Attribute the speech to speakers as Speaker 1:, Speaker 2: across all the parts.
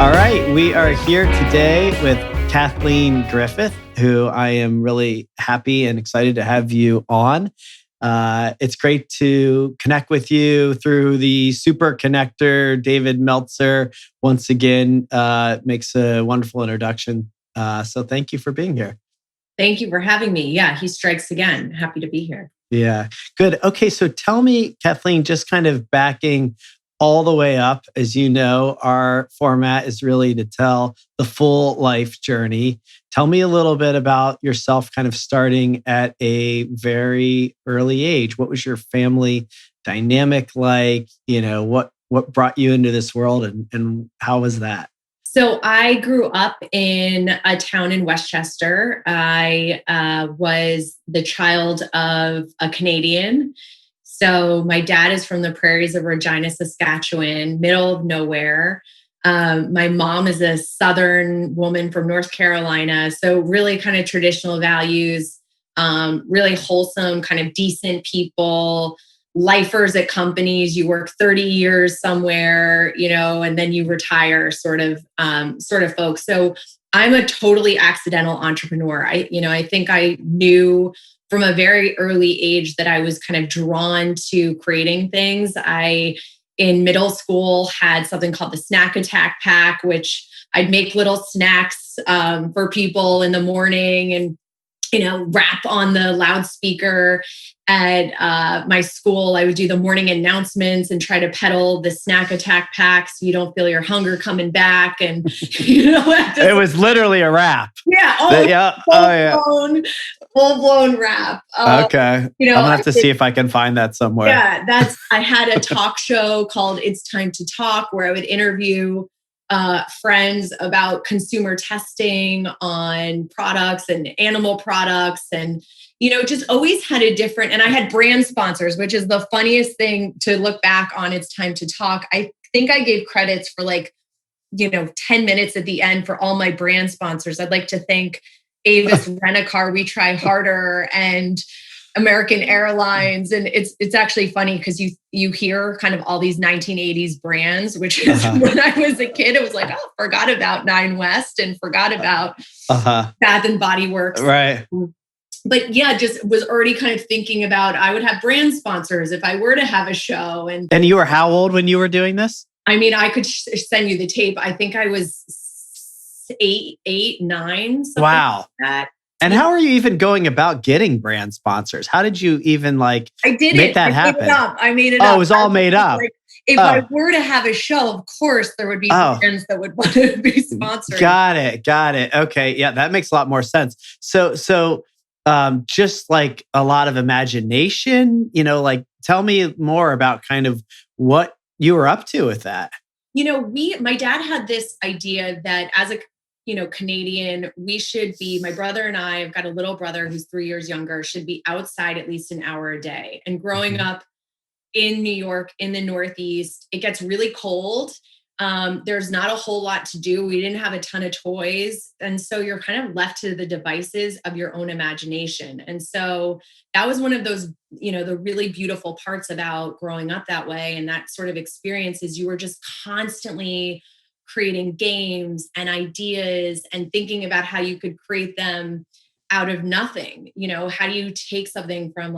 Speaker 1: All right, we are here today with Kathleen Griffith, who I am really happy and excited to have you on. It's great to connect with you through the super connector. David Meltzer, once again, makes a wonderful introduction. So thank you for being here.
Speaker 2: Thank you for having me. Yeah, he strikes again. Happy to be here.
Speaker 1: Yeah, good. Okay, so tell me, Kathleen, just kind of backing all the way up. As you know, our format is really to tell the full life journey. Tell me a little bit about yourself, kind of starting at a very early age. What was your family dynamic like? What brought you into this world, and how was that?
Speaker 2: So I grew up in a town in Westchester. I was the child of a Canadian. So my dad is from the prairies of Regina, Saskatchewan, middle of nowhere. My mom is a Southern woman from North Carolina. So really kind of traditional values, really wholesome, kind of decent people, lifers at companies. You work 30 years somewhere, and then you retire sort of folks. So I'm a totally accidental entrepreneur. I think I knew from a very early age that I was kind of drawn to creating things. I, in middle school, had something called the Snack Attack Pack, which I'd make little snacks for people in the morning and, rap on the loudspeaker at my school. I would do the morning announcements and try to peddle the Snack Attack Pack so you don't feel your hunger coming back. And,
Speaker 1: It was literally a rap.
Speaker 2: Yeah. Full blown rap.
Speaker 1: Okay. I'm gonna have to see if I can find that somewhere.
Speaker 2: Yeah, I had a talk show called It's Time to Talk, where I would interview friends about consumer testing on products and animal products, and just always had a different. And I had brand sponsors, which is the funniest thing to look back on. It's Time to Talk. I think I gave credits for 10 minutes at the end for all my brand sponsors. I'd like to thank Avis Rent-A-Car, We Try Harder, and American Airlines. And it's actually funny because you hear kind of all these 1980s brands, which is when I was a kid, it was like, oh, forgot about Nine West and forgot about Bath and Body Works.
Speaker 1: Right.
Speaker 2: But yeah, just was already kind of thinking about, I would have brand sponsors if I were to have a show.
Speaker 1: And you were how old when you were doing this?
Speaker 2: I mean, I could send you the tape. I think I was 8, 9.
Speaker 1: Wow.
Speaker 2: Like that.
Speaker 1: And how are you even going about getting brand sponsors? How did you even
Speaker 2: I did
Speaker 1: make that happen?
Speaker 2: I made it up.
Speaker 1: Oh, it was all made up.
Speaker 2: If I were to have a show, of course, there would be brands that would want to be sponsored.
Speaker 1: Got it. Okay. Yeah, that makes a lot more sense. So just like a lot of imagination, tell me more about kind of what you were up to with that.
Speaker 2: My dad had this idea that as a Canadian, we should be, my brother and I've got a little brother who's 3 years younger, should be outside at least an hour a day. And growing up in New York, in the Northeast, it gets really cold. There's not a whole lot to do. We didn't have a ton of toys. And so you're kind of left to the devices of your own imagination. And so that was one of those, the really beautiful parts about growing up that way. And that sort of experience is you were just constantly creating games and ideas and thinking about how you could create them out of nothing. How do you take something from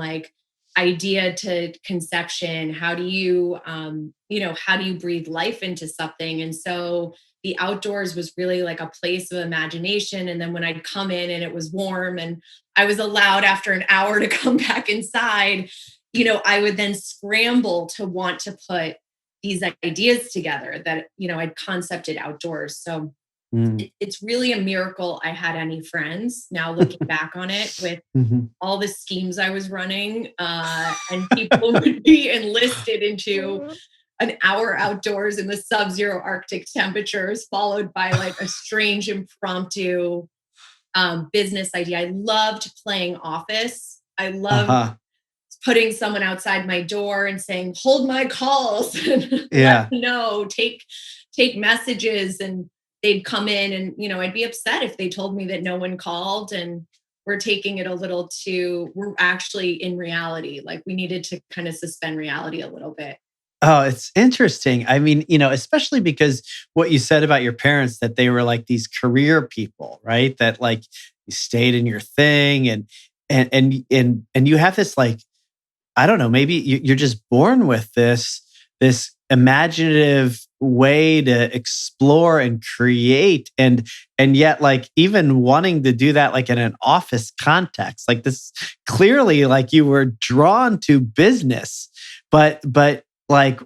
Speaker 2: idea to conception? How do you, how do you breathe life into something? And so the outdoors was really like a place of imagination. And then when I'd come in and it was warm and I was allowed after an hour to come back inside, I would then scramble to want to put these ideas together that, I'd concepted outdoors. So it's really a miracle I had any friends now looking back on it with all the schemes I was running, and people would be enlisted into an hour outdoors in the sub-zero Arctic temperatures, followed by a strange impromptu business idea. I loved playing office. I loved putting someone outside my door and saying, hold my calls and let me know, take messages. And they'd come in and, I'd be upset if they told me that no one called and we're taking it a little too, we're actually in reality. We needed to kind of suspend reality a little bit.
Speaker 1: Oh, it's interesting. I mean, especially because what you said about your parents, that they were like these career people, right? That like you stayed in your thing and you have this like, I don't know, maybe you're just born with this imaginative way to explore and create and yet like even wanting to do that like in an office context. Like this clearly like you were drawn to business, but like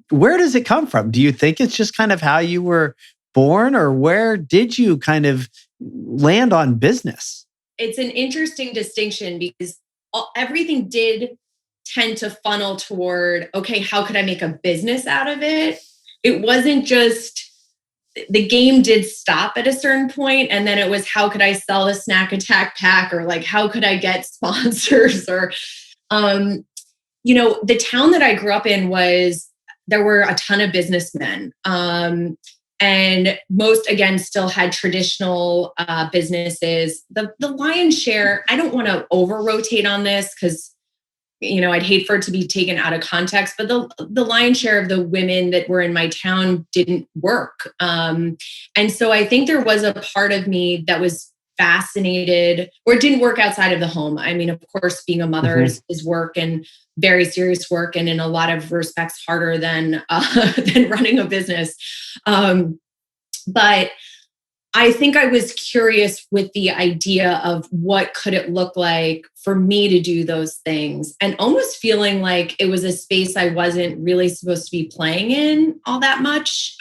Speaker 1: where does it come from? Do you think it's just kind of how you were born, or where did you kind of land on business?
Speaker 2: It's an interesting distinction because everything did tend to funnel toward, okay, how could I make a business out of it? It wasn't just, the game did stop at a certain point, and then it was, how could I sell a snack attack pack, or like, how could I get sponsors? Or, the town that I grew up in there were a ton of businessmen. And most, again, still had traditional businesses. The lion's share, I don't want to over rotate on this because I'd hate for it to be taken out of context, but the lion's share of the women that were in my town didn't work. And so I think there was a part of me that was fascinated, or it didn't work outside of the home. I mean, of course, being a mother is work, and very serious work, and in a lot of respects harder than running a business. But I think I was curious with the idea of what could it look like for me to do those things, and almost feeling like it was a space I wasn't really supposed to be playing in all that much.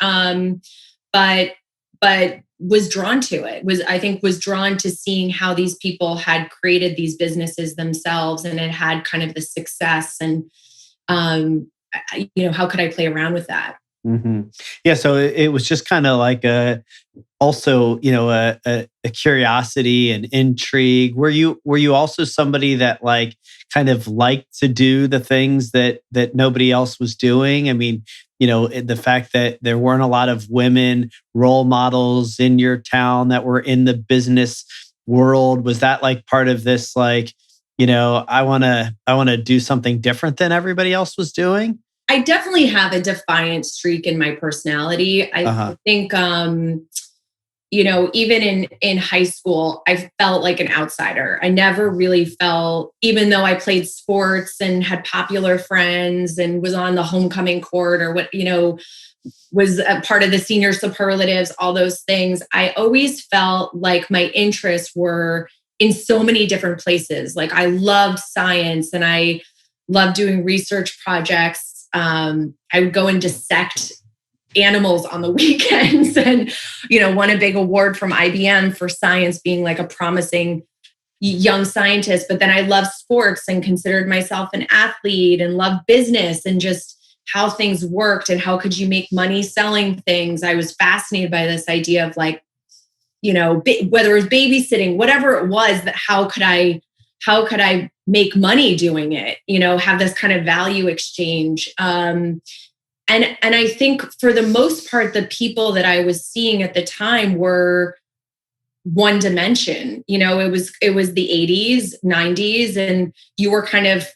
Speaker 2: But was drawn to it, was drawn to seeing how these people had created these businesses themselves, and it had kind of the success, and how could I play around with that?
Speaker 1: Mm-hmm. Yeah, so it was just kind of like also a curiosity and intrigue. Were you also somebody that like kind of liked to do the things that nobody else was doing? I mean, the fact that there weren't a lot of women role models in your town that were in the business world, was that like part of this like, I want to do something different than everybody else was doing?
Speaker 2: I definitely have a defiant streak in my personality. I think, even in high school, I felt like an outsider. I never really felt, even though I played sports and had popular friends and was on the homecoming court, or was a part of the senior superlatives, all those things, I always felt like my interests were in so many different places. Like I loved science and I loved doing research projects. I would go and dissect animals on the weekends and, won a big award from IBM for science, being like a promising young scientist. But then I loved sports and considered myself an athlete, and loved business and just how things worked and how could you make money selling things. I was fascinated by this idea of like, whether it was babysitting, whatever it was, that how could I make money doing it, have this kind of value exchange. And I think for the most part, the people that I was seeing at the time were one dimension. It was the 80s, 90s, and you were kind of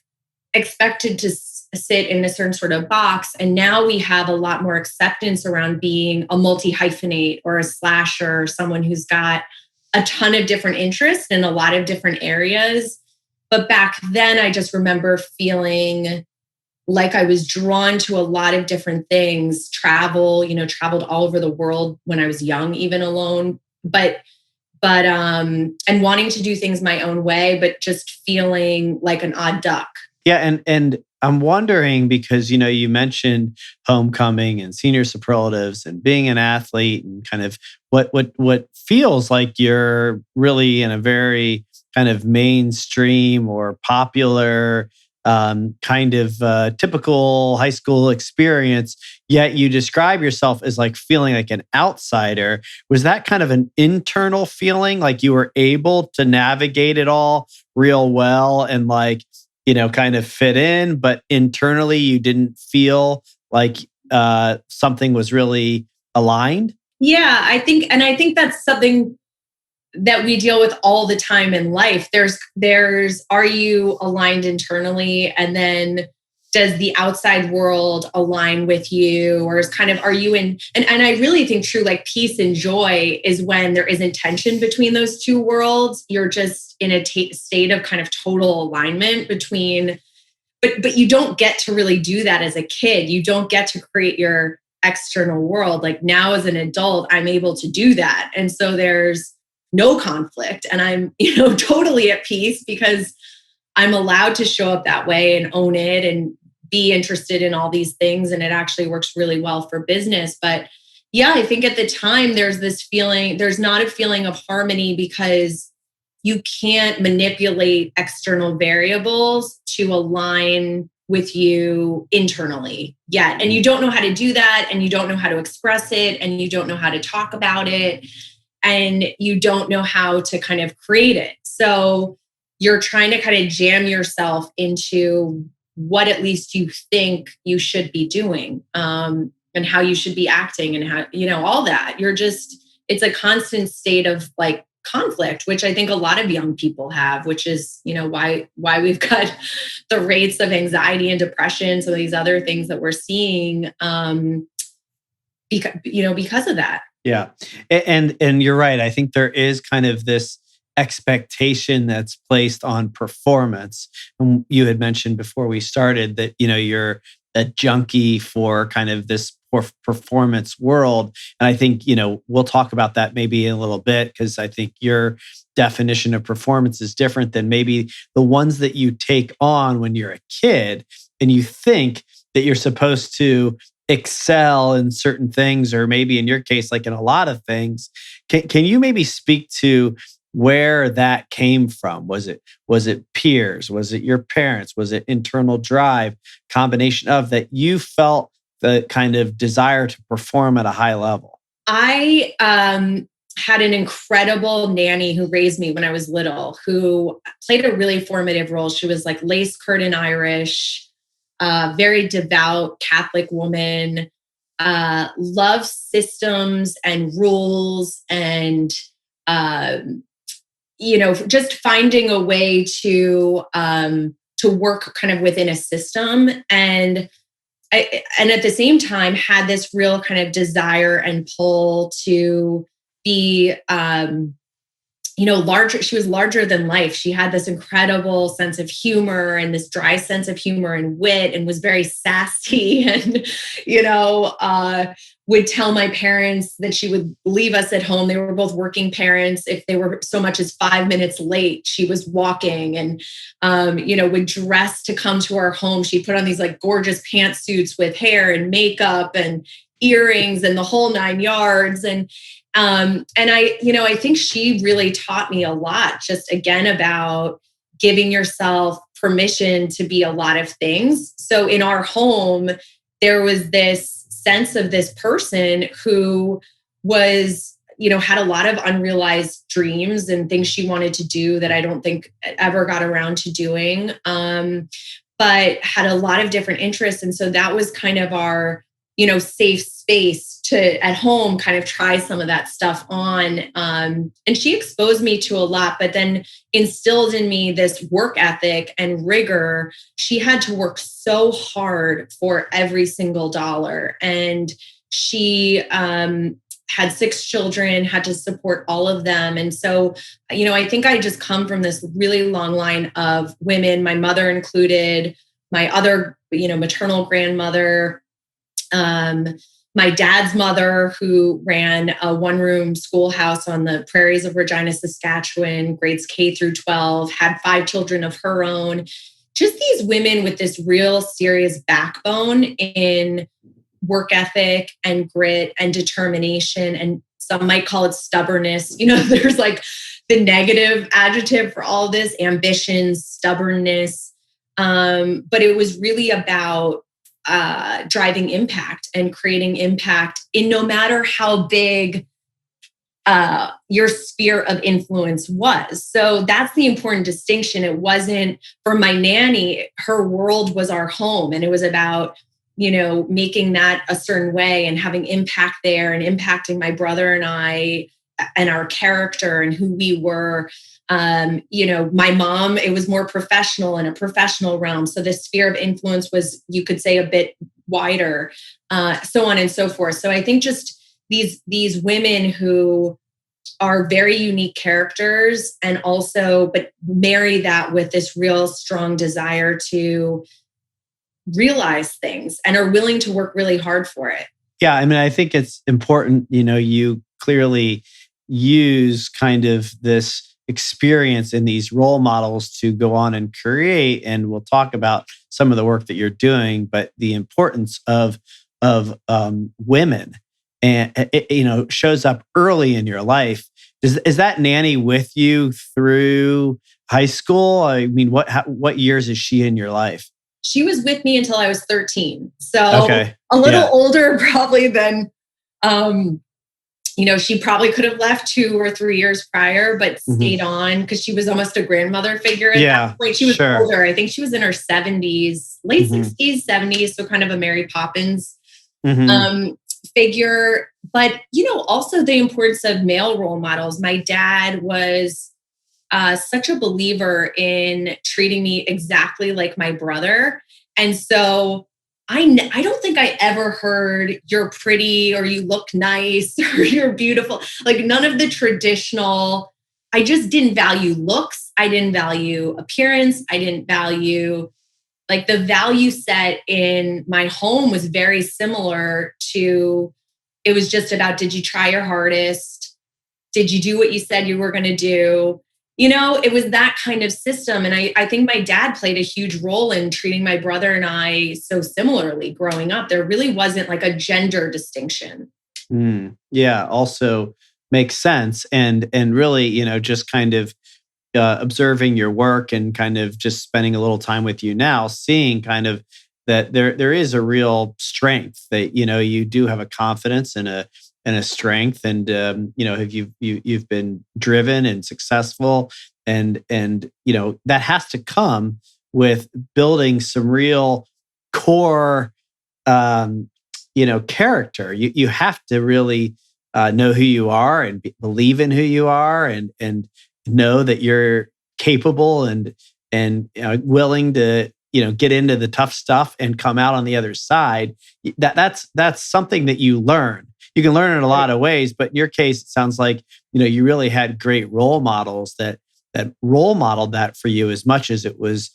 Speaker 2: expected to sit in a certain sort of box. And now we have a lot more acceptance around being a multi-hyphenate or a slasher, or someone who's got a ton of different interests in a lot of different areas. But back then, I just remember feeling like I was drawn to a lot of different things, traveled all over the world when I was young, even alone, but and wanting to do things my own way, but just feeling like an odd duck.
Speaker 1: Yeah. And I'm wondering because, you mentioned homecoming and senior superlatives and being an athlete and kind of what feels like you're really in a very kind of mainstream or popular kind of typical high school experience, yet you describe yourself as like feeling like an outsider. Was that kind of an internal feeling, like you were able to navigate it all real well and like, kind of fit in, but internally you didn't feel like something was really aligned?
Speaker 2: Yeah, I think that's something that we deal with all the time in life. There's, are you aligned internally? And then does the outside world align with you, or is kind of, are you in, and I really think true, like peace and joy is when there isn't tension between those two worlds. You're just in a state of kind of total alignment between, but you don't get to really do that as a kid. You don't get to create your external world. Like now as an adult, I'm able to do that. And so there's no conflict, and I'm, totally at peace because I'm allowed to show up that way and own it and be interested in all these things. And it actually works really well for business. But yeah, I think at the time there's this feeling, there's not a feeling of harmony because you can't manipulate external variables to align with you internally yet. And you don't know how to do that. And you don't know how to express it. And you don't know how to talk about it. And you don't know how to kind of create it. So you're trying to kind of jam yourself into what at least you think you should be doing, and how you should be acting, and how, all that. It's a constant state of like conflict, which I think a lot of young people have, which is, why we've got the rates of anxiety and depression, some of these other things that we're seeing, because of that.
Speaker 1: Yeah. And you're right. I think there is kind of this expectation that's placed on performance. And you had mentioned before we started that, you're a junkie for kind of this performance world. And I think, we'll talk about that maybe in a little bit, because I think your definition of performance is different than maybe the ones that you take on when you're a kid and you think that you're supposed to excel in certain things, or maybe in your case, like in a lot of things. Can you maybe speak to where that came from? Was it peers? Was it your parents? Was it internal drive? Combination of that you felt the kind of desire to perform at a high level?
Speaker 2: I had an incredible nanny who raised me when I was little, who played a really formative role. She was like lace curtain Irish, very devout Catholic woman, loves systems and rules, and just finding a way to work kind of within a system. And at the same time had this real kind of desire and pull to be, larger. She was larger than life. She had this incredible sense of humor and this dry sense of humor and wit, and was very sassy, and, would tell my parents that she would leave us at home. They were both working parents. If they were so much as 5 minutes late, she was walking, and, would dress to come to our home. She put on these like gorgeous pantsuits with hair and makeup and earrings and the whole 9 yards. And I think she really taught me a lot, just again, about giving yourself permission to be a lot of things. So in our home, there was this sense of this person who was, had a lot of unrealized dreams and things she wanted to do that I don't think ever got around to doing, but had a lot of different interests. And so that was kind of our, safe space to at home kind of try some of that stuff on. And she exposed me to a lot, but then instilled in me this work ethic and rigor. She had to work so hard for every single dollar. And she had 6 children, had to support all of them. And so, I think I just come from this really long line of women, my mother included, my other, maternal grandmother, my dad's mother, who ran a one-room schoolhouse on the prairies of Regina, Saskatchewan, grades K through 12, had 5 children of her own. Just these women with this real serious backbone in work ethic and grit and determination. And some might call it stubbornness. There's like the negative adjective for all this: ambition, stubbornness. But it was really about driving impact and creating impact in no matter how big your sphere of influence was. So that's the important distinction. It wasn't, for my nanny, her world was our home, and it was about, making that a certain way and having impact there and impacting my brother and I and our character and who we were. My mom, it was more professional in a professional realm. So the sphere of influence was, you could say, a bit wider, so on and so forth. So I think just these women who are very unique characters and also, but marry that with this real strong desire to realize things and are willing to work really hard for it.
Speaker 1: Yeah, I mean, I think it's important, you clearly use kind of this experience in these role models to go on and create. And we'll talk about some of the work that you're doing, but the importance of women, and it shows up early in your life. Is that nanny with you through high school? I mean, what years is she in your life?
Speaker 2: She was with me until I was 13. So
Speaker 1: okay.
Speaker 2: A little older probably than, she probably could have left 2 or 3 years prior, but stayed on because she was almost a grandmother figure at that point. She was older. I think she was in her 70s, late 60s, 70s. So kind of a Mary Poppins figure. But, also the importance of male role models. My dad was such a believer in treating me exactly like my brother. And so I don't think I ever heard you're pretty or you look nice or you're beautiful. Like none of the traditional, I just didn't value looks. I didn't value appearance. I didn't value, like the value set in my home was very similar to, it was just about, did you try your hardest? Did you do what you said you were going to do? It was that kind of system. And I think my dad played a huge role in treating my brother and I so similarly growing up. There really wasn't like a gender distinction.
Speaker 1: Yeah, also makes sense. And really, just kind of observing your work and kind of just spending a little time with you now, seeing kind of that there is a real strength that, you do have a confidence and a strength, and you've been driven and successful, and that has to come with building some real core character. You have to really know who you are and believe in who you are, and know that you're capable and willing to get into the tough stuff and come out on the other side. That's something that you learn. You can learn in a lot of ways, but in your case, it sounds like, you really had great role models that role modeled that for you as much as it was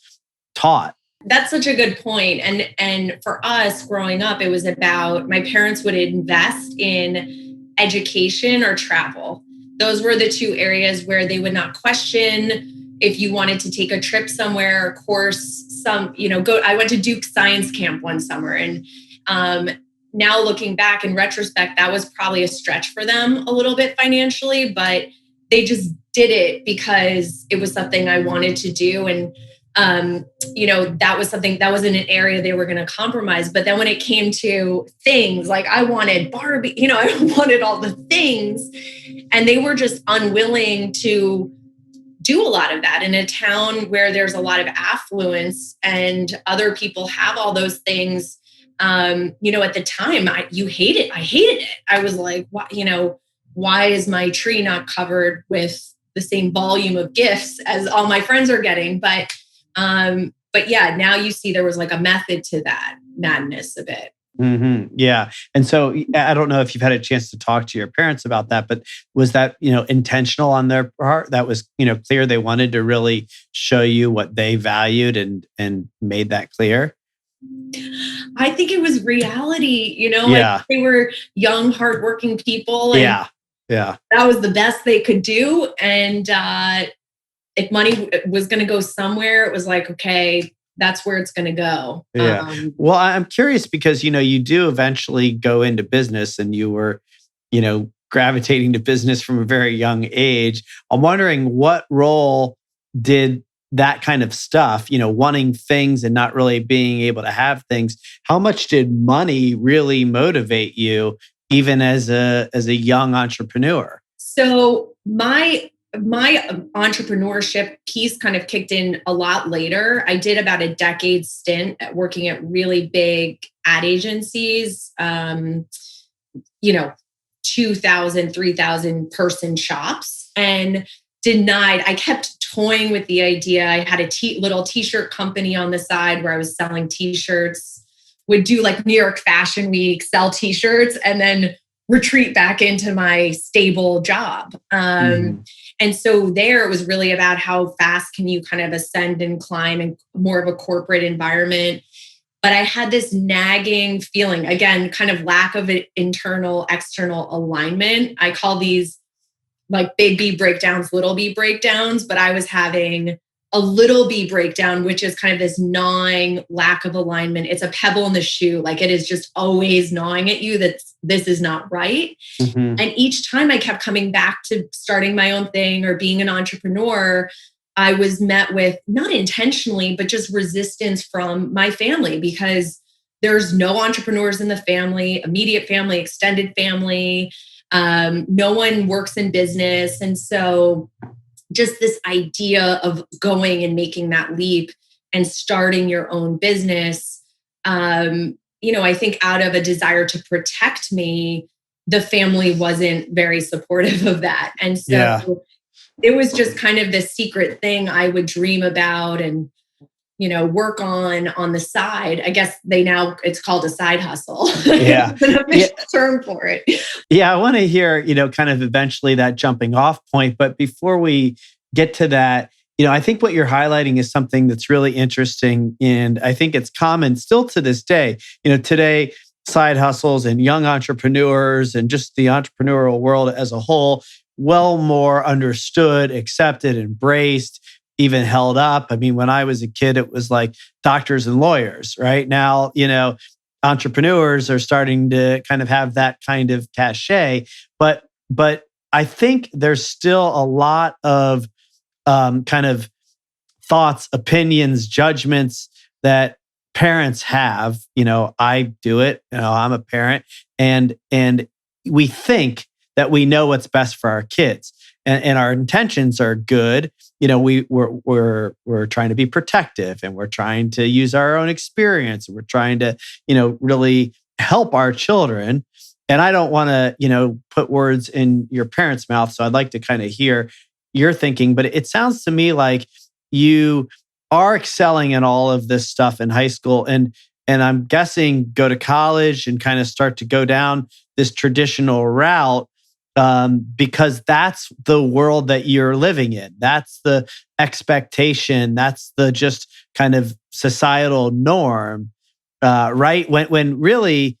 Speaker 1: taught.
Speaker 2: That's such a good point. And for us growing up, it was about, my parents would invest in education or travel. Those were the two areas where they would not question if you wanted to take a trip somewhere, a course, I went to Duke Science Camp one summer, and now looking back in retrospect, that was probably a stretch for them a little bit financially, but they just did it because it was something I wanted to do. And, that was something that wasn't an area they were going to compromise. But then when it came to things like I wanted Barbie, I wanted all the things, and they were just unwilling to do a lot of that in a town where there's a lot of affluence and other people have all those things. At the time, I hated it. I was like, why is my tree not covered with the same volume of gifts as all my friends are getting? But yeah, now you see there was like a method to that madness a bit.
Speaker 1: Yeah. And so I don't know if you've had a chance to talk to your parents about that, but was that, intentional on their part? That was, clear. They wanted to really show you what they valued and made that clear.
Speaker 2: I think it was reality,
Speaker 1: like
Speaker 2: they were young, hardworking people.
Speaker 1: And yeah.
Speaker 2: That was the best they could do. And if money was going to go somewhere, it was like, okay, that's where it's going to go.
Speaker 1: Yeah. Well, I'm curious because, you do eventually go into business, and you were, gravitating to business from a very young age. I'm wondering what role did that kind of stuff, wanting things and not really being able to have things. How much did money really motivate you, even as a young entrepreneur?
Speaker 2: So my entrepreneurship piece kind of kicked in a lot later. I did about a decade stint at working at really big ad agencies, 2,000, 3,000 person shops and denied. I kept toying with the idea. I had a little t-shirt company on the side where I was selling t-shirts, would do like New York Fashion Week, sell t-shirts, and then retreat back into my stable job. And so there it was really about how fast can you kind of ascend and climb in more of a corporate environment. But I had this nagging feeling, again, kind of lack of internal, external alignment. I call these like big B breakdowns, little B breakdowns, but I was having a little B breakdown, which is kind of this gnawing lack of alignment. It's a pebble in the shoe. Like it is just always gnawing at you that this is not right. And each time I kept coming back to starting my own thing or being an entrepreneur, I was met with, not intentionally, but just resistance from my family because there's no entrepreneurs in the family, immediate family, extended family. No one works in business. And so just this idea of going and making that leap and starting your own business, I think out of a desire to protect me, the family wasn't very supportive of that. And so it was just kind of this secret thing I would dream about and, work on the side. I guess it's called a side hustle.
Speaker 1: Yeah.
Speaker 2: It's an official term for it.
Speaker 1: Yeah. I want to hear, kind of eventually that jumping off point. But before we get to that, I think what you're highlighting is something that's really interesting. And I think it's common still to this day. Today, side hustles and young entrepreneurs and just the entrepreneurial world as a whole, well more understood, accepted, embraced, even held up. I mean, when I was a kid, it was like doctors and lawyers, right? Now, entrepreneurs are starting to kind of have that kind of cachet. But I think there's still a lot of kind of thoughts, opinions, judgments that parents have. I do it. I'm a parent, and we think that we know what's best for our kids, and our intentions are good. We're trying to be protective, and we're trying to use our own experience. We're trying to, really help our children. And I don't want to, put words in your parents' mouth. So I'd like to kind of hear your thinking. But it sounds to me like you are excelling in all of this stuff in high school, and I'm guessing go to college and kind of start to go down this traditional route. Because that's the world that you're living in. That's the expectation. That's the just kind of societal norm, right? When really,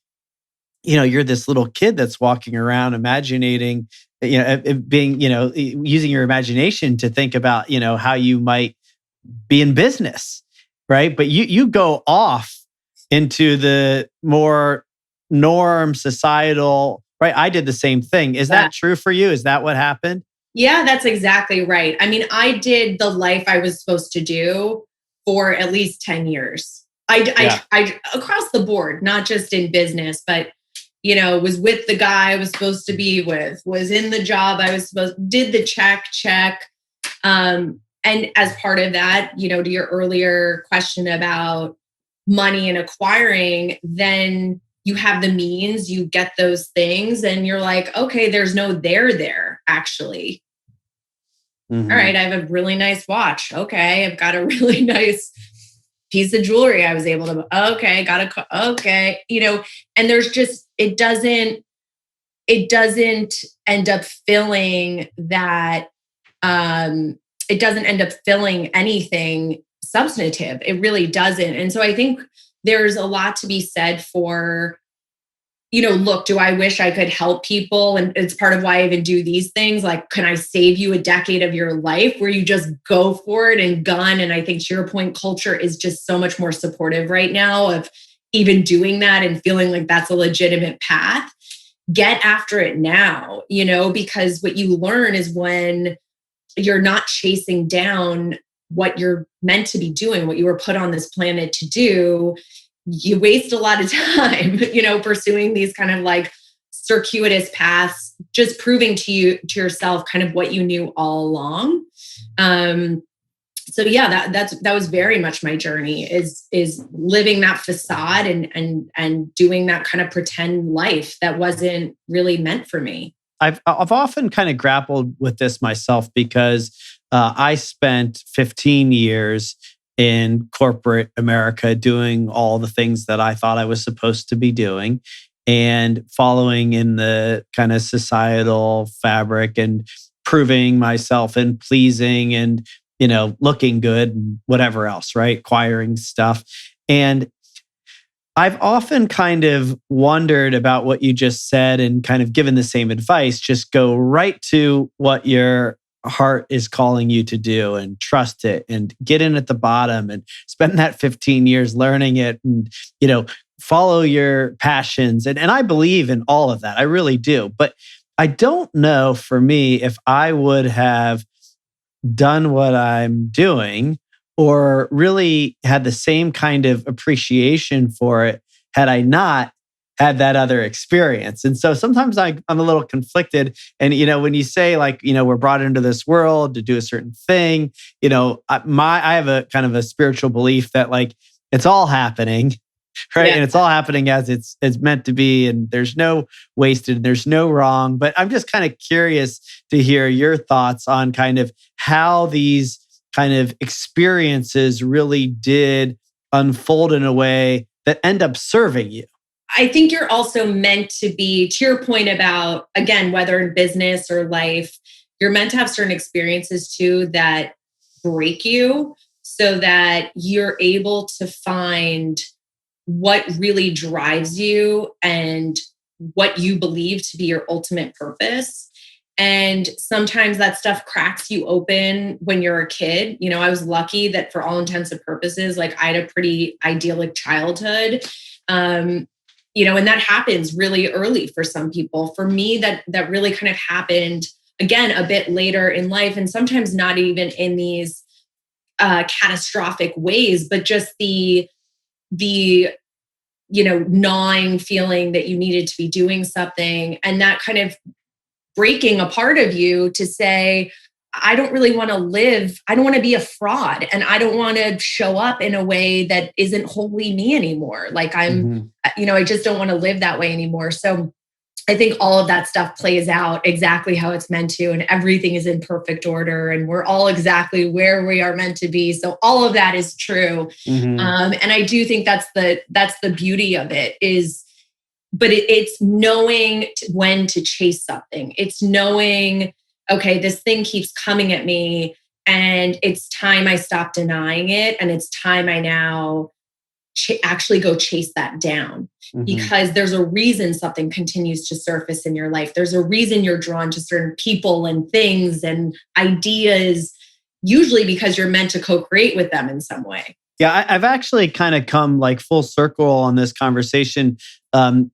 Speaker 1: you're this little kid that's walking around imagining, being, using your imagination to think about, how you might be in business, right? But you go off into the more norm, societal. Right. I did the same thing. Is that true for you? Is that what happened?
Speaker 2: Yeah, that's exactly right. I mean, I did the life I was supposed to do for at least 10 years. I across the board, not just in business, but, was with the guy I was supposed to be with, was in the job I was did the check. And as part of that, to your earlier question about money and acquiring, then you have the means, you get those things, and you're like, okay, there's no there, actually. All right, I have a really nice watch. Okay, I've got a really nice piece of jewelry I was able to, okay, and there's just, it doesn't end up filling that, it doesn't end up filling anything substantive. It really doesn't. And so I think there's a lot to be said for, look, do I wish I could help people? And it's part of why I even do these things. Like, can I save you a decade of your life where you just go for it and gun? And I think to your point, culture is just so much more supportive right now of even doing that and feeling like that's a legitimate path. Get after it now, because what you learn is when you're not chasing down what you're meant to be doing, what you were put on this planet to do, you waste a lot of time, pursuing these kind of like circuitous paths, just proving to yourself kind of what you knew all along. So yeah, that was very much my journey, is living that facade and doing that kind of pretend life that wasn't really meant for me.
Speaker 1: I've often kind of grappled with this myself because I spent 15 years in corporate America doing all the things that I thought I was supposed to be doing and following in the kind of societal fabric and proving myself and pleasing and looking good and whatever else, right? Acquiring stuff. And I've often kind of wondered about what you just said and kind of given the same advice. Just go right to what your heart is calling you to do and trust it and get in at the bottom and spend that 15 years learning it and, follow your passions. And I believe in all of that. I really do. But I don't know for me if I would have done what I'm doing or really had the same kind of appreciation for it had I not had that other experience. And so sometimes I'm a little conflicted. And, when you say we're brought into this world to do a certain thing, I have a kind of a spiritual belief that it's all happening, right?
Speaker 2: Yeah.
Speaker 1: And it's all happening as it's meant to be. And there's no wasted, there's no wrong. But I'm just kind of curious to hear your thoughts on kind of how these kind of experiences really did unfold in a way that end up serving you.
Speaker 2: I think you're also meant to be, to your point about, again, whether in business or life, you're meant to have certain experiences too that break you so that you're able to find what really drives you and what you believe to be your ultimate purpose. And sometimes that stuff cracks you open when you're a kid. I was lucky that for all intents and purposes, I had a pretty idyllic childhood. And that happens really early for some people. For me, that really kind of happened again a bit later in life, and sometimes not even in these catastrophic ways, but just the gnawing feeling that you needed to be doing something, and that kind of breaking a part of you to say, I don't really want to live. I don't want to be a fraud, and I don't want to show up in a way that isn't wholly me anymore. I just don't want to live that way anymore. So I think all of that stuff plays out exactly how it's meant to, and everything is in perfect order, and we're all exactly where we are meant to be. So all of that is true. And I do think that's the beauty of it is, but it's knowing when to chase something. It's knowing, okay, this thing keeps coming at me and it's time I stop denying it. And it's time I now actually go chase that down, because there's a reason something continues to surface in your life. There's a reason you're drawn to certain people and things and ideas, usually because you're meant to co-create with them in some way.
Speaker 1: Yeah, I've actually kind of come full circle on this conversation.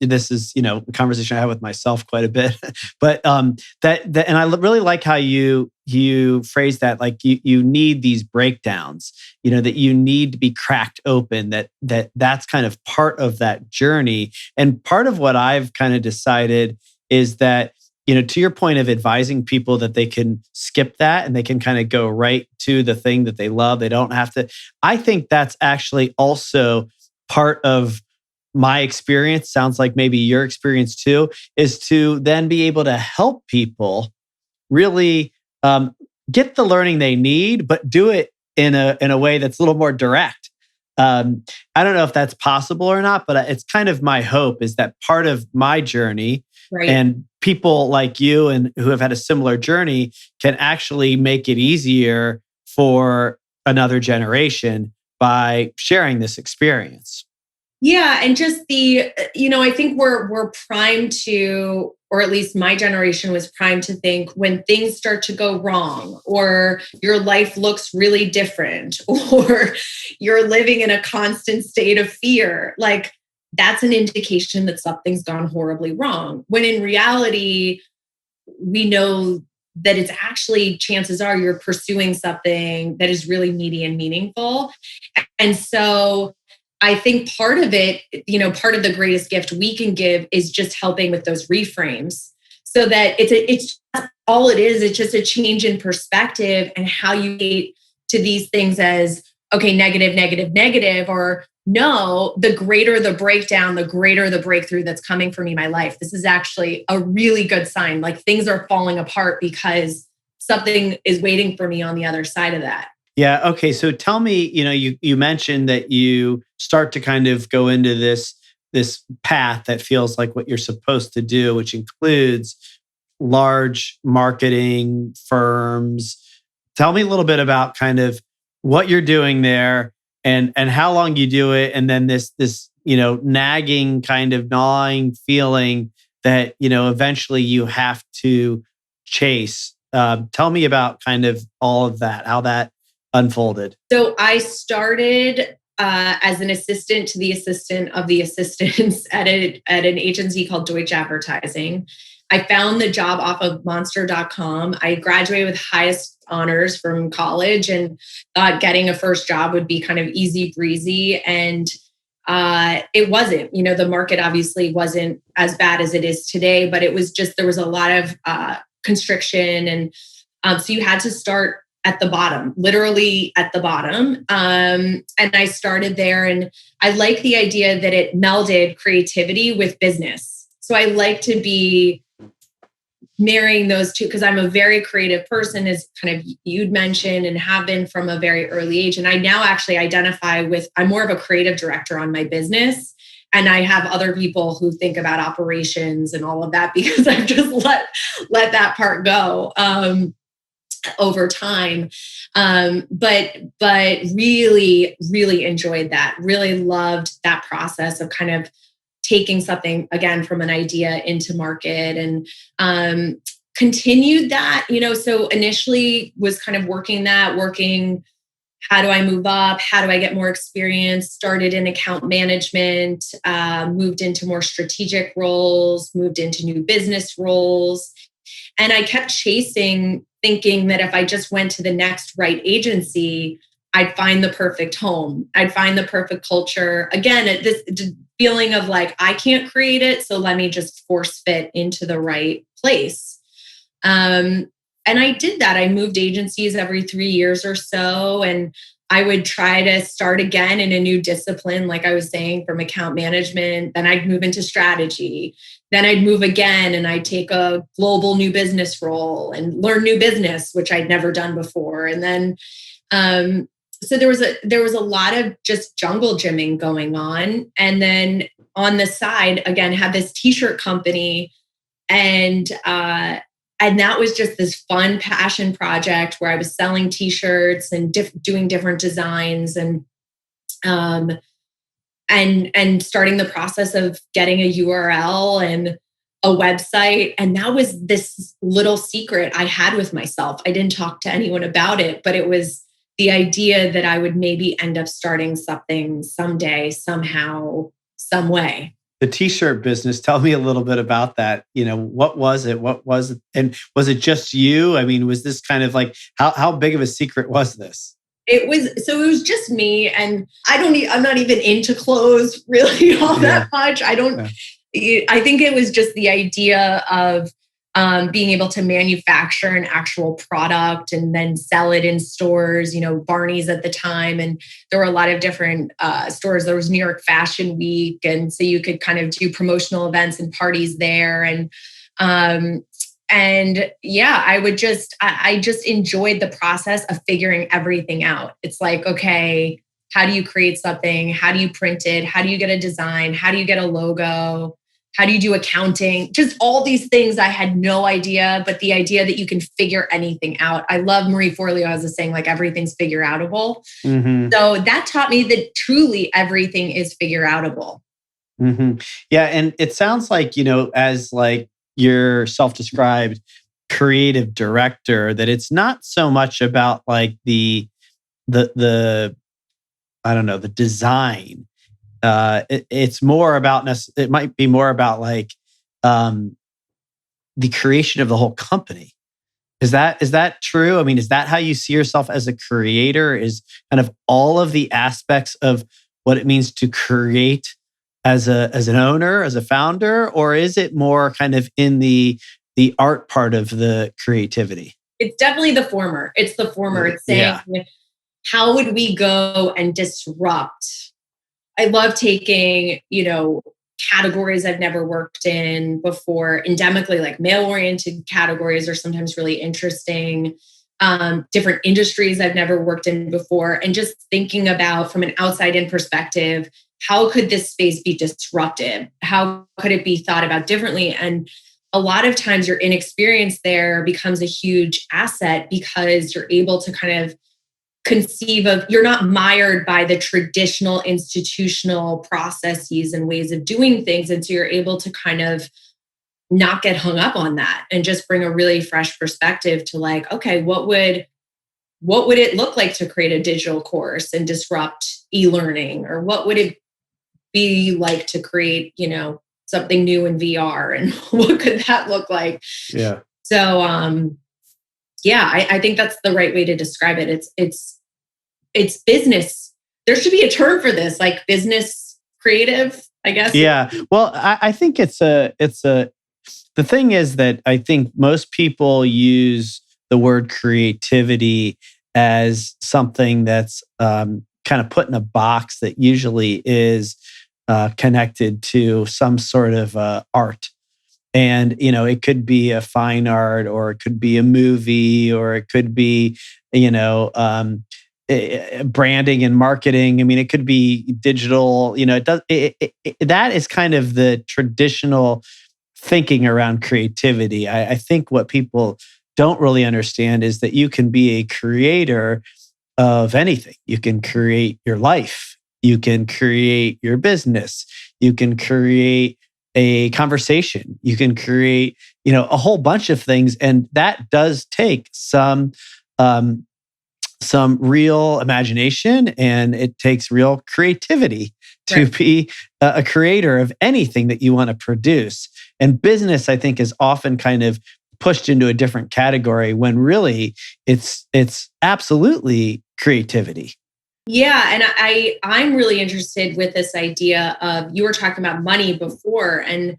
Speaker 1: This is, a conversation I have with myself quite a bit, but that and I really like how you phrase that. You need these breakdowns, that you need to be cracked open. That's kind of part of that journey, and part of what I've kind of decided is that, to your point of advising people that they can skip that and they can kind of go right to the thing that they love. They don't have to. I think that's actually also part of my experience. Sounds like maybe your experience too, is to then be able to help people really get the learning they need, but do it in a way that's a little more direct. I don't know if that's possible or not, but it's kind of my hope is that part of my journey, right, and people like you and who have had a similar journey can actually make it easier for another generation by sharing this experience.
Speaker 2: Yeah. And just I think we're primed to, or at least my generation was primed to think when things start to go wrong, or your life looks really different, or you're living in a constant state of fear, that's an indication that something's gone horribly wrong. When in reality, we know that it's actually, chances are you're pursuing something that is really meaty and meaningful. And so I think part of it, part of the greatest gift we can give is just helping with those reframes, so that it's all it is. It's just a change in perspective and how you to these things as, okay, negative, negative, negative, or no, the greater the breakdown, the greater the breakthrough that's coming for me in my life. This is actually a really good sign. Like things are falling apart because something is waiting for me on the other side of that.
Speaker 1: Yeah. Okay. So tell me, you mentioned that you start to kind of go into this path that feels like what you're supposed to do, which includes large marketing firms. Tell me a little bit about kind of what you're doing there and how long you do it, and then this nagging kind of gnawing feeling that eventually you have to chase. Tell me about kind of all of that, how that unfolded.
Speaker 2: So I started as an assistant to the assistant of the assistants at an agency called Deutsche Advertising. I found the job off of monster.com. I graduated with highest honors from college and thought getting a first job would be kind of easy breezy. And it wasn't. The market obviously wasn't as bad as it is today, but it was just, there was a lot of constriction. And so you had to start at the bottom, literally at the bottom. And I started there, and I like the idea that it melded creativity with business. So I like to be marrying those two because I'm a very creative person, as kind of you'd mentioned, and have been from a very early age. And I now actually identify with, I'm more of a creative director on my business. And I have other people who think about operations and all of that because I've just let that part go over time. But really, really enjoyed that. Really loved that process of kind of taking something again from an idea into market, and continued that, so initially was kind of working, how do I move up? How do I get more experience? Started in account management, moved into more strategic roles, moved into new business roles. And I kept chasing, thinking that if I just went to the next right agency, I'd find the perfect home. I'd find the perfect culture. Again, this feeling of like, I can't create it, so let me just force fit into the right place. And I did that. I moved agencies every 3 years or so, and I would try to start again in a new discipline, like I was saying, from account management. Then I'd move into strategy. Then I'd move again, and I'd take a global new business role and learn new business, which I'd never done before. And then so there was a lot of just jungle gymming going on. And then on the side, again, had this t-shirt company, and that was just this fun passion project where I was selling t-shirts and doing different designs, and starting the process of getting a URL and a website. And that was this little secret I had with myself. I didn't talk to anyone about it, but it was the idea that I would maybe end up starting something someday, somehow, some way.
Speaker 1: The t-shirt business, tell me a little bit about that. What was it? And was it just you? I mean, was this kind of like, how big of a secret was this?
Speaker 2: It was just me, and I'm not even into clothes really all that much. I think it was just the idea of being able to manufacture an actual product and then sell it in stores, Barney's at the time. And there were a lot of different stores. There was New York Fashion Week. And so you could kind of do promotional events and parties there. I just enjoyed the process of figuring everything out. It's like, okay, how do you create something? How do you print it? How do you get a design? How do you get a logo? How do you do accounting? Just all these things I had no idea, but the idea that you can figure anything out. I love Marie Forleo as saying, like, everything's figure outable. Mm-hmm. So that taught me that truly everything is figure outable.
Speaker 1: Mm-hmm. Yeah. And it sounds like, as like your self-described creative director, that it's not so much about like the I don't know, the design. It's more about, it might be more about like the creation of the whole company. Is that true? I mean, is that how you see yourself as a creator? Is kind of all of the aspects of what it means to create as an owner, as a founder, or is it more kind of in the art part of the creativity?
Speaker 2: It's definitely the former. It's the former. It's saying, how would we go and disrupt? I love taking, categories I've never worked in before. Endemically, like male-oriented categories are sometimes really interesting. Different industries I've never worked in before, and just thinking about from an outside-in perspective, how could this space be disruptive? How could it be thought about differently? And a lot of times your inexperience there becomes a huge asset because you're able to kind of conceive of, you're not mired by the traditional institutional processes and ways of doing things. And so you're able to kind of not get hung up on that and just bring a really fresh perspective to like, okay, what would it look like to create a digital course and disrupt e-learning? Or what would it be like to create, something new in VR, and what could that look like?
Speaker 1: Yeah.
Speaker 2: So, I think that's the right way to describe it. It's business. There should be a term for this, like business creative, I guess.
Speaker 1: Yeah. Well, I think the thing is that I think most people use the word creativity as something that's kind of put in a box that usually is connected to some sort of art. And, it could be a fine art, or it could be a movie, or it could be, branding and marketing. I mean, it could be digital, that is kind of the traditional thinking around creativity. I think what people don't really understand is that you can be a creator of anything. You can create your life. You can create your business. You can create a conversation. You can create, a whole bunch of things. And that does take some real imagination, and it takes real creativity to be a creator of anything that you want to produce. And business, I think, is often kind of pushed into a different category when really it's absolutely creativity.
Speaker 2: Yeah. And I'm really interested with this idea of, you were talking about money before, and,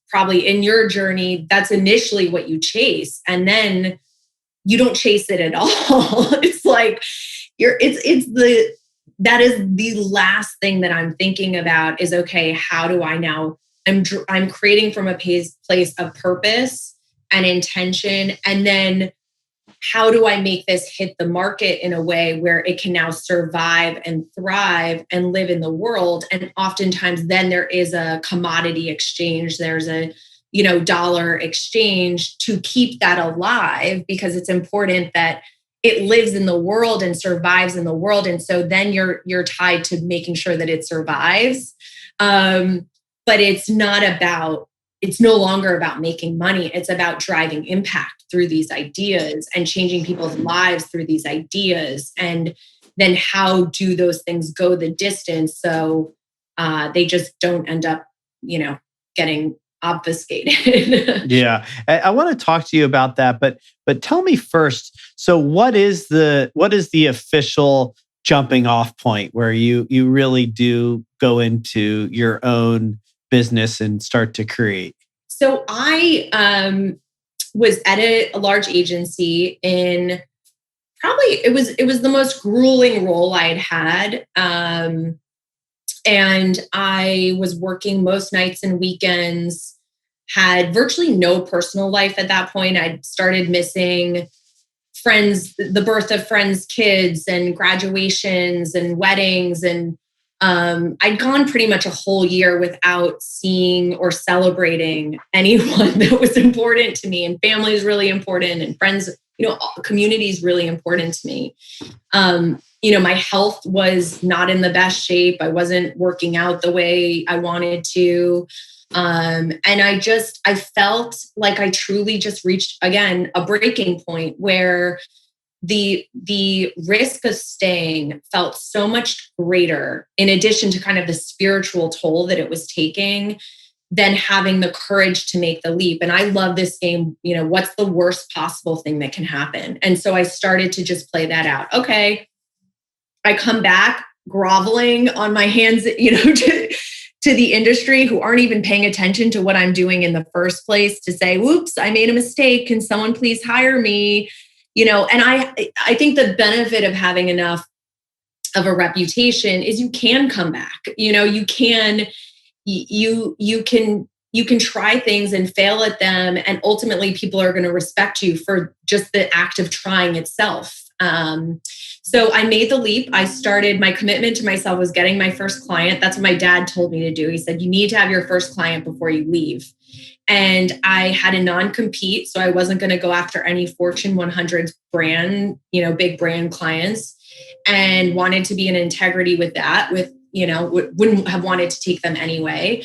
Speaker 2: probably in your journey, that's initially what you chase. And then you don't chase it at all. It's like that is the last thing that I'm thinking about is, okay, how do I now, I'm creating from a place of purpose and intention. And then how do I make this hit the market in a way where it can now survive and thrive and live in the world? And oftentimes then there is a commodity exchange. There's a, dollar exchange to keep that alive, because it's important that it lives in the world and survives in the world. And so then you're tied to making sure that it survives. But it's no longer about making money. It's about driving impact through these ideas and changing people's lives through these ideas. And then how do those things go the distance so they just don't end up, getting obfuscated.
Speaker 1: Yeah. I want to talk to you about that, but tell me first, so what is the official jumping off point where you really do go into your own business and start to create?
Speaker 2: So I was at a large agency in, probably it was the most grueling role I'd had. And I was working most nights and weekends, had virtually no personal life at that point. I'd started missing friends, the birth of friends' kids, and graduations and weddings. And I'd gone pretty much a whole year without seeing or celebrating anyone that was important to me. And family is really important, and friends, community is really important to me. My health was not in the best shape. I wasn't working out the way I wanted to. And I felt like I truly just reached, again, a breaking point where the risk of staying felt so much greater, in addition to kind of the spiritual toll that it was taking, than having the courage to make the leap. And I love this game, what's the worst possible thing that can happen? And so I started to just play that out. Okay, I come back groveling on my hands, to the industry, who aren't even paying attention to what I'm doing in the first place, to say, whoops, I made a mistake. Can someone please hire me? And I think the benefit of having enough of a reputation is you can come back. You can try things and fail at them, and ultimately people are going to respect you for just the act of trying itself. So I made the leap. My commitment to myself was getting my first client. That's what my dad told me to do. He said, you need to have your first client before you leave. And I had a non-compete, so I wasn't going to go after any Fortune 100 brand, big brand clients, and wanted to be in integrity with that, wouldn't have wanted to take them anyway.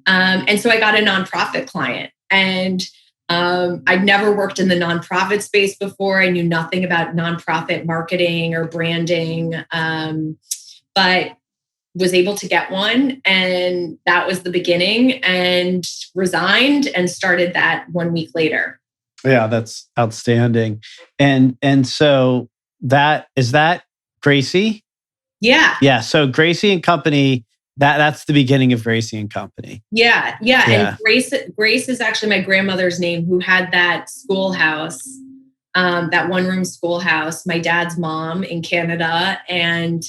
Speaker 2: And so I got a nonprofit client, and I'd never worked in the nonprofit space before. I knew nothing about nonprofit marketing or branding, but was able to get one. And that was the beginning, and resigned and started that 1 week later.
Speaker 1: Yeah, that's outstanding. And so is that Grayce?
Speaker 2: Yeah.
Speaker 1: Yeah. So Grayce and Company, that's the beginning of Grayce and Company.
Speaker 2: Yeah. And Grayce is actually my grandmother's name, who had that schoolhouse, that one-room schoolhouse, my dad's mom in Canada. And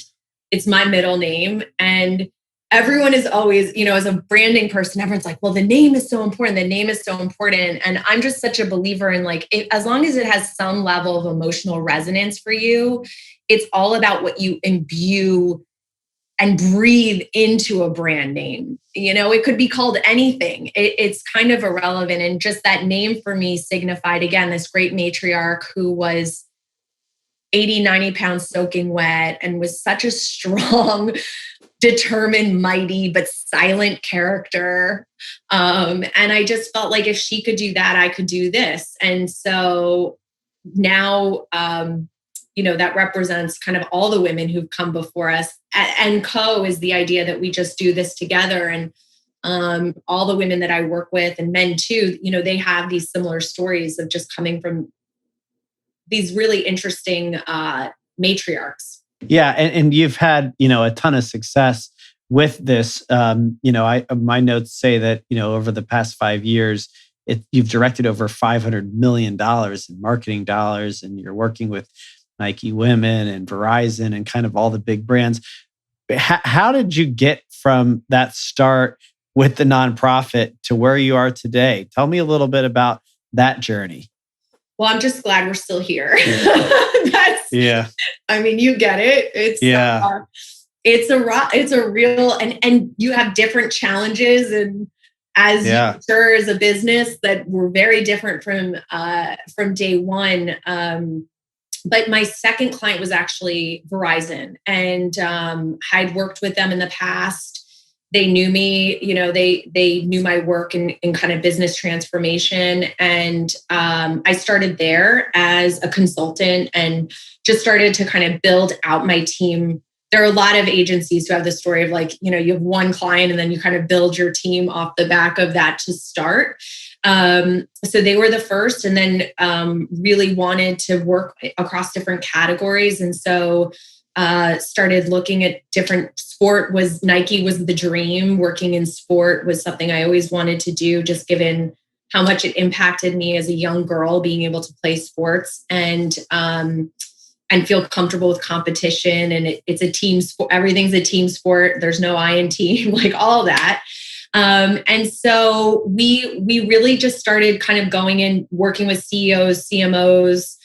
Speaker 2: it's my middle name. And everyone is always, as a branding person, everyone's like, well, the name is so important. The name is so important. And I'm just such a believer in as long as it has some level of emotional resonance for you, it's all about what you imbue and breathe into a brand name. It could be called anything. It's kind of irrelevant. And just that name for me signified, again, this great matriarch who was 80, 90 pounds soaking wet and was such a strong, determined, mighty, but silent character. And I just felt like if she could do that, I could do this. And so now, that represents kind of all the women who've come before us. And Co is the idea that we just do this together. And all the women that I work with, and men too, they have these similar stories of just coming from these really interesting matriarchs.
Speaker 1: Yeah. And you've had, a ton of success with this. My notes say that, over the past 5 years, you've directed over $500 million in marketing dollars, and you're working with Nike Women and Verizon and kind of all the big brands. How did you get from that start with the nonprofit to where you are today? Tell me a little bit about that journey.
Speaker 2: Well, I'm just glad we're still here.
Speaker 1: Yeah.
Speaker 2: I mean, you get it. It's a real, and you have different challenges, and as sure as a business that were very different from day one. But my second client was actually Verizon, and I'd worked with them in the past. They knew me, they knew my work in kind of business transformation. And I started there as a consultant and just started to kind of build out my team. There are a lot of agencies who have the story of you have one client and then you kind of build your team off the back of that to start. So they were the first, and then really wanted to work across different categories. And so started looking at different Nike was the dream. Working in sport was something I always wanted to do, just given how much it impacted me as a young girl, being able to play sports and feel comfortable with competition. And it's a team sport. Everything's a team sport. There's no I in team, all that. And so we really just started kind of going in, working with CEOs, CMOs,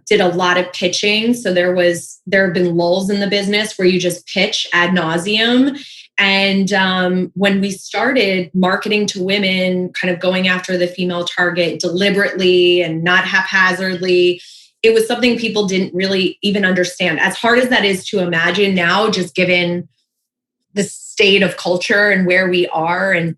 Speaker 2: did a lot of pitching. So there have been lulls in the business where you just pitch ad nauseum. And when we started marketing to women, kind of going after the female target deliberately and not haphazardly, it was something people didn't really even understand. As hard as that is to imagine now, just given the state of culture and where we are, and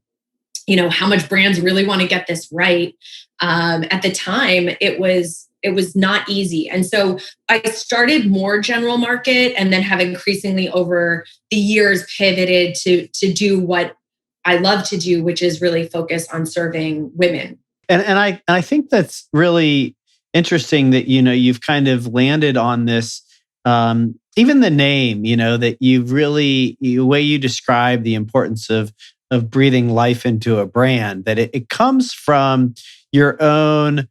Speaker 2: how much brands really want to get this right. At the time, it was not easy. And so I started more general market, and then have increasingly over the years pivoted to do what I love to do, which is really focus on serving women.
Speaker 1: And I think that's really interesting that, you've kind of landed on this, even the name, that you've really, the way you describe the importance of breathing life into a brand, that it comes from your own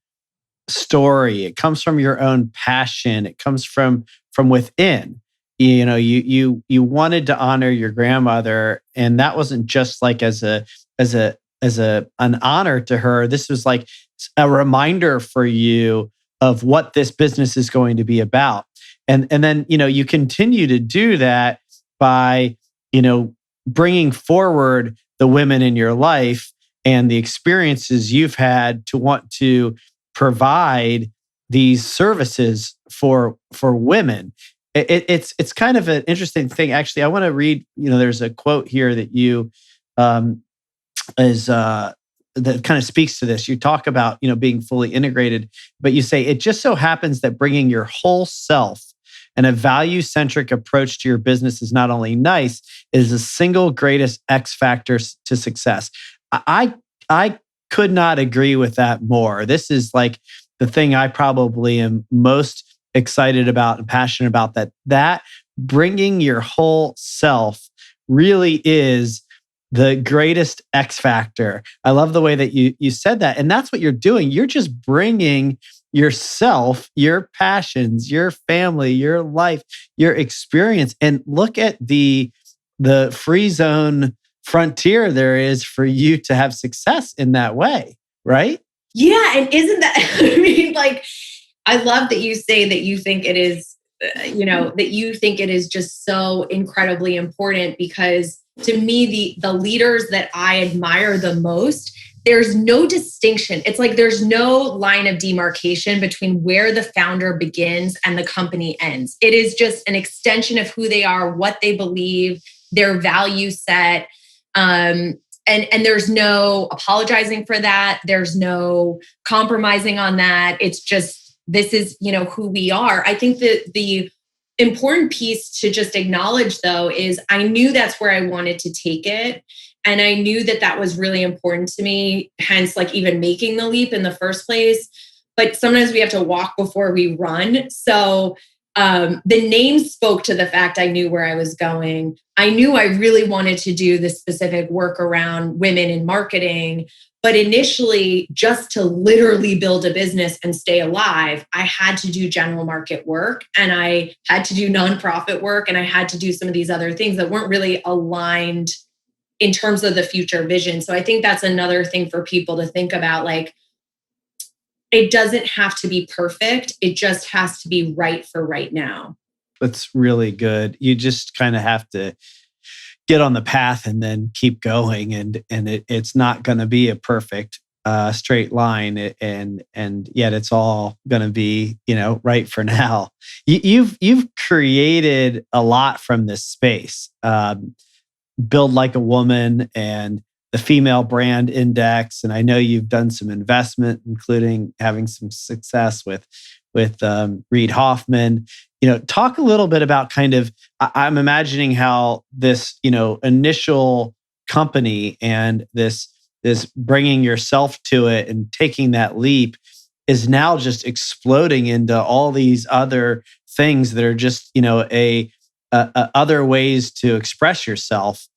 Speaker 1: story. It comes from your own passion. It comes from within. You know, you wanted to honor your grandmother, and that wasn't just like as a an honor to her. This was like a reminder for you of what this business is going to be about. And then, you know, you continue to do that by, you know, bringing forward the women in your life and the experiences you've had to want to provide these services for women. It's kind of an interesting thing. Actually, I want to read. You know, there's a quote here that you um, is that kind of speaks to this. You talk about, you know, being fully integrated, but you say it just so happens that bringing your whole self and a value-centric approach to your business is not only nice, it is the single greatest X factor to success. I could not agree with that more. This is like the thing I probably am most excited about and passionate about, that bringing your whole self really is the greatest X factor. I love the way that you said that. And that's what you're doing. You're just bringing yourself, your passions, your family, your life, your experience. And look at the free zone frontier there is for you to have success in that way, right?
Speaker 2: Yeah. And isn't that, I mean, like, I love that you say that you think it is, that you think it is just so incredibly important, because to me, the leaders that I admire the most, there's no distinction. It's like there's no line of demarcation between where the founder begins and the company ends. It is just an extension of who they are, what they believe, their value set. And there's no apologizing for that. There's no compromising on that. It's just, this is, who we are. I think that the important piece to just acknowledge, though, is I knew that's where I wanted to take it. And I knew that that was really important to me, hence like even making the leap in the first place. But sometimes we have to walk before we run. So the name spoke to the fact I knew where I was going. I knew I really wanted to do this specific work around women in marketing. But initially, just to literally build a business and stay alive, I had to do general market work, and I had to do nonprofit work, and I had to do some of these other things that weren't really aligned in terms of the future vision. So I think that's another thing for people to think about. Like, it doesn't have to be perfect. It just has to be right for right now.
Speaker 1: That's really good. You just kind of have to get on the path and then keep going. And it's not going to be a perfect straight line. And yet it's all going to be, right for now. You've created a lot from this space. Build Like a Woman and the Female Brand Index. And I know you've done some investment, including having some success with Reid Hoffman. Talk a little bit about kind of, I'm imagining how this, initial company and this bringing yourself to it and taking that leap is now just exploding into all these other things that are just, other ways to express yourself.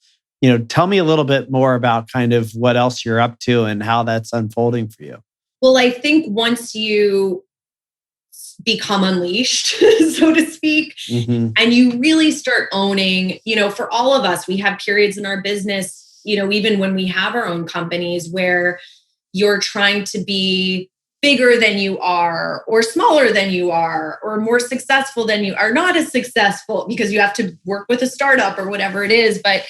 Speaker 1: Tell me a little bit more about kind of what else you're up to and how that's unfolding for you.
Speaker 2: Well, I think once you become unleashed, so to speak, and you really start owning, for all of us, we have periods in our business, even when we have our own companies, where you're trying to be bigger than you are, or smaller than you are, or more successful than you are, not as successful because you have to work with a startup or whatever it is. But,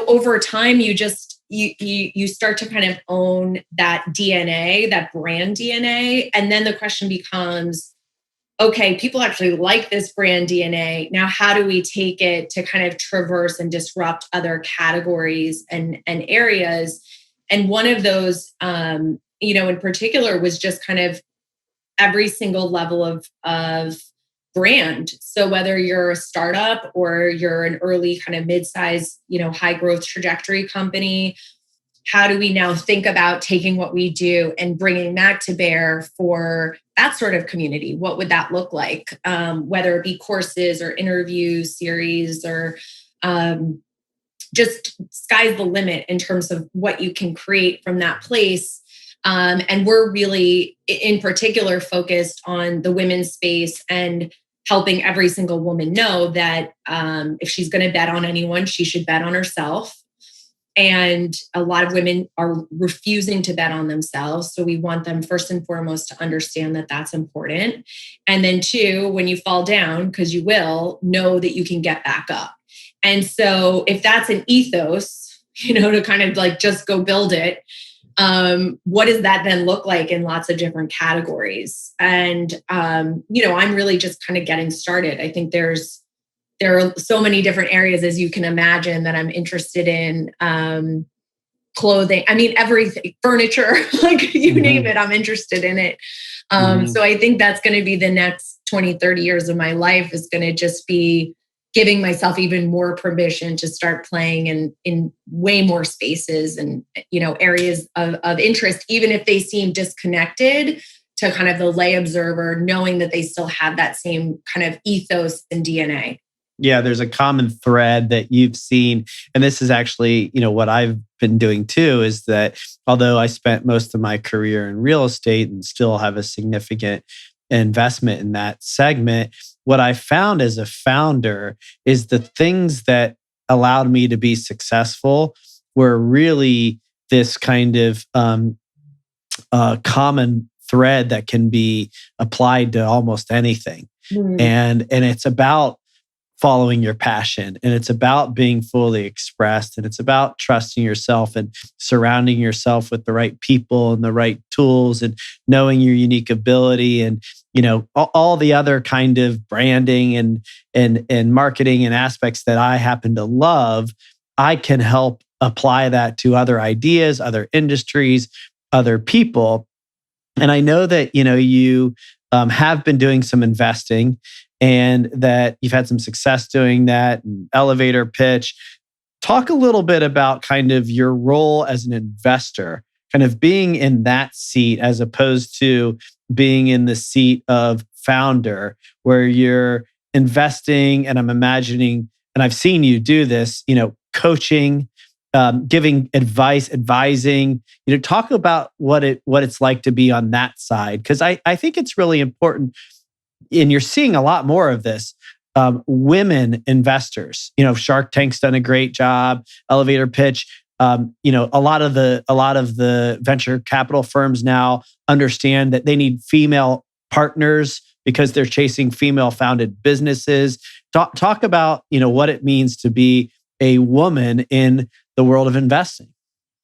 Speaker 2: over time, you just, you start to kind of own that DNA, that brand DNA. And then the question becomes, okay, people actually like this brand DNA. Now, how do we take it to kind of traverse and disrupt other categories and areas? And one of those, in particular, was just kind of every single level of brand. So whether you're a startup or you're an early kind of mid-size, high growth trajectory company, how do we now think about taking what we do and bringing that to bear for that sort of community? What would that look like? Whether it be courses or interview series or just sky's the limit in terms of what you can create from that place. And we're really, in particular, focused on the women's space and helping every single woman know that if she's going to bet on anyone, she should bet on herself. And a lot of women are refusing to bet on themselves. So we want them first and foremost to understand that that's important. And then two, when you fall down, because you will, know that you can get back up. And so if that's an ethos, to kind of like just go build it, what does that then look like in lots of different categories? And, I'm really just kind of getting started. I think there are so many different areas, as you can imagine, that I'm interested in. Clothing, everything, furniture, like you name it, I'm interested in it. So I think that's going to be the next 20, 30 years of my life, is going to just be giving myself even more permission to start playing in way more spaces and, areas of interest, even if they seem disconnected to kind of the lay observer, knowing that they still have that same kind of ethos and DNA.
Speaker 1: Yeah, there's a common thread that you've seen. And this is actually, what I've been doing too, is that although I spent most of my career in real estate and still have a significant investment in that segment, what I found as a founder is the things that allowed me to be successful were really this kind of common thread that can be applied to almost anything. And it's about following your passion, and it's about being fully expressed, and it's about trusting yourself and surrounding yourself with the right people and the right tools, and knowing your unique ability, and all the other kind of branding and marketing and aspects that I happen to love. I can help apply that to other ideas, other industries, other people. And I know that you have been doing some investing, and that you've had some success doing that, and elevator pitch. Talk a little bit about kind of your role as an investor, kind of being in that seat as opposed to being in the seat of founder, where you're investing. And I'm imagining, and I've seen you do this, coaching, giving advice, advising. Talk about what it's like to be on that side, because I think it's really important. And you're seeing a lot more of this, women investors. Shark Tank's done a great job. Elevator pitch. A lot of the venture capital firms now understand that they need female partners because they're chasing female-founded businesses. Talk about what it means to be a woman in the world of investing.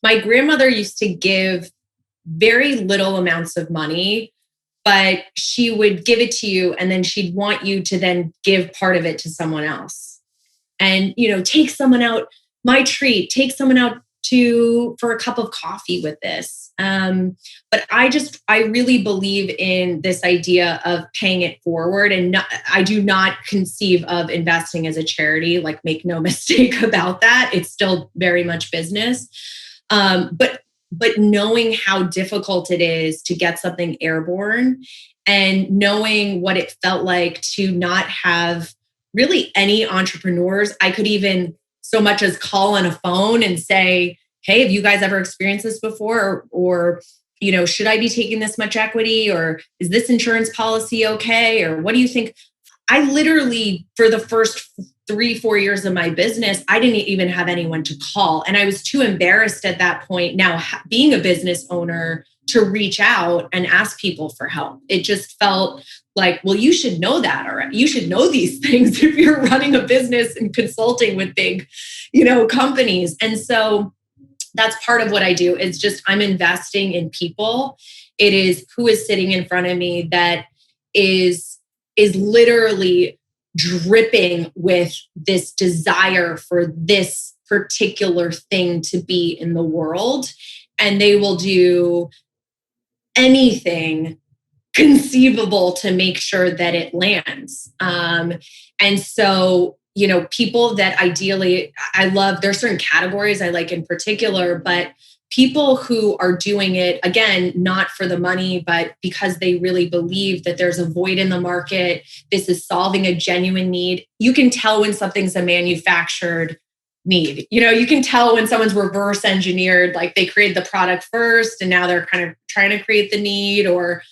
Speaker 2: My grandmother used to give very little amounts of money, but she would give it to you, and then she'd want you to then give part of it to someone else. And, take someone out, my treat, take someone out for a cup of coffee with this. But I really believe in this idea of paying it forward. And I do not conceive of investing as a charity, like, make no mistake about that. It's still very much business. But knowing how difficult it is to get something airborne, and knowing what it felt like to not have really any entrepreneurs, I could even so much as call on a phone and say, hey, have you guys ever experienced this before? Or should I be taking this much equity? Or is this insurance policy okay? Or what do you think? I literally, for the first 3-4 years of my business, I didn't even have anyone to call. And I was too embarrassed at that point, now being a business owner, to reach out and ask people for help. It just felt like, well, you should know that, or you should know these things if you're running a business and consulting with big, companies. And so that's part of what I do, is just, I'm investing in people. It is who is sitting in front of me that is literally dripping with this desire for this particular thing to be in the world. And they will do anything conceivable to make sure that it lands. And so, people that ideally I love, there are certain categories I like in particular, but people who are doing it, again, not for the money, but because they really believe that there's a void in the market. This is solving a genuine need. You can tell when something's a manufactured need. You can tell when someone's reverse engineered, like they created the product first and now they're kind of trying to create the need, or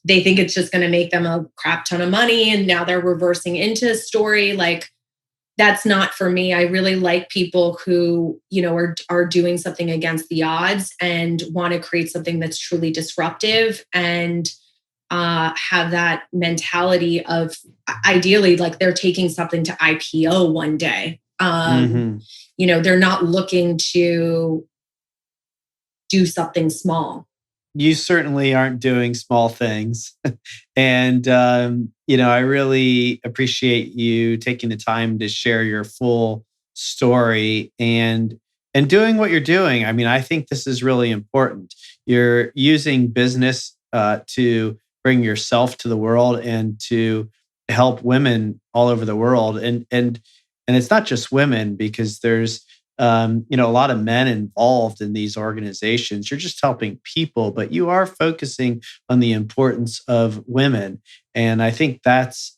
Speaker 2: they think it's just going to make them a crap ton of money and now they're reversing into a story. Like, that's not for me. I really like people who, are doing something against the odds and want to create something that's truly disruptive and have that mentality of, ideally, like they're taking something to IPO one day. They're not looking to do something small.
Speaker 1: You certainly aren't doing small things. And, I really appreciate you taking the time to share your full story and doing what you're doing. I mean, I think this is really important. You're using business to bring yourself to the world and to help women all over the world. And it's not just women, because there's a lot of men involved in these organizations. You're just helping people, but you are focusing on the importance of women. And I think that's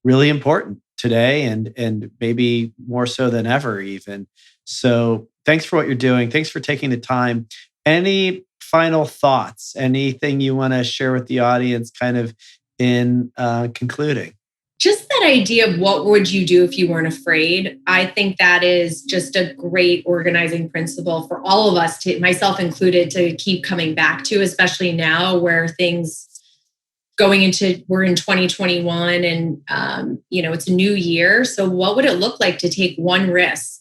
Speaker 1: really important today and maybe more so than ever even. So thanks for what you're doing. Thanks for taking the time. Any final thoughts? Anything you want to share with the audience kind of in concluding?
Speaker 2: Just that idea of what would you do if you weren't afraid? I think that is just a great organizing principle for all of us, myself included, to keep coming back to, especially now where we're in 2021 and, it's a new year. So what would it look like to take one risk?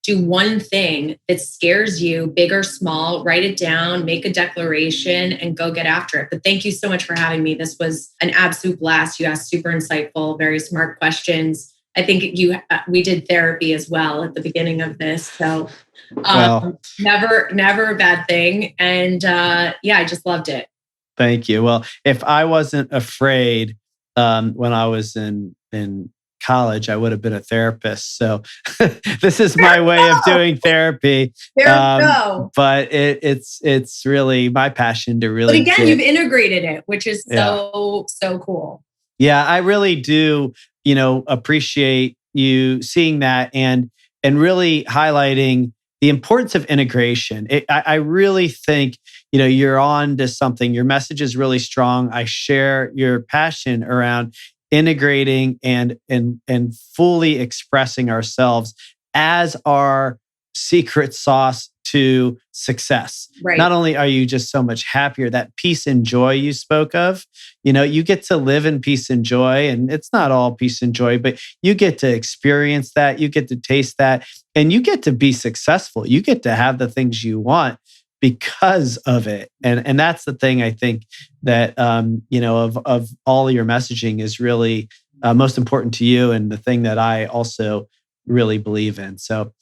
Speaker 2: Do one thing that scares you, big or small, write it down, make a declaration, and go get after it. But thank you so much for having me. This was an absolute blast. You asked super insightful, very smart questions. I think we did therapy as well at the beginning of this. So never a bad thing. And I just loved it.
Speaker 1: Thank you. Well, if I wasn't afraid when I was in college, I would have been a therapist. So this is my way of doing therapy.
Speaker 2: There you go.
Speaker 1: But it's really my passion to really.
Speaker 2: But again, you've integrated it, which is so cool.
Speaker 1: Yeah, I really do. Appreciate you seeing that and really highlighting the importance of integration. I really think you're on to something. Your message is really strong. I share your passion around integrating and fully expressing ourselves as our secret sauce to success.
Speaker 2: Right.
Speaker 1: Not only are you just so much happier, that peace and joy you spoke of, you get to live in peace and joy, and it's not all peace and joy, but you get to experience that, you get to taste that, and you get to be successful. You get to have the things you want because of it. And that's the thing I think that, of all your messaging is really most important to you, and the thing that I also really believe in. So,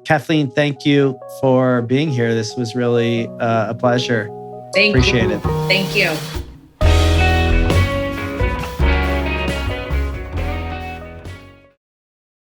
Speaker 1: Kathleen, thank you for being here. This was really a pleasure.
Speaker 2: Thank you.
Speaker 1: Appreciate it.
Speaker 2: Thank you.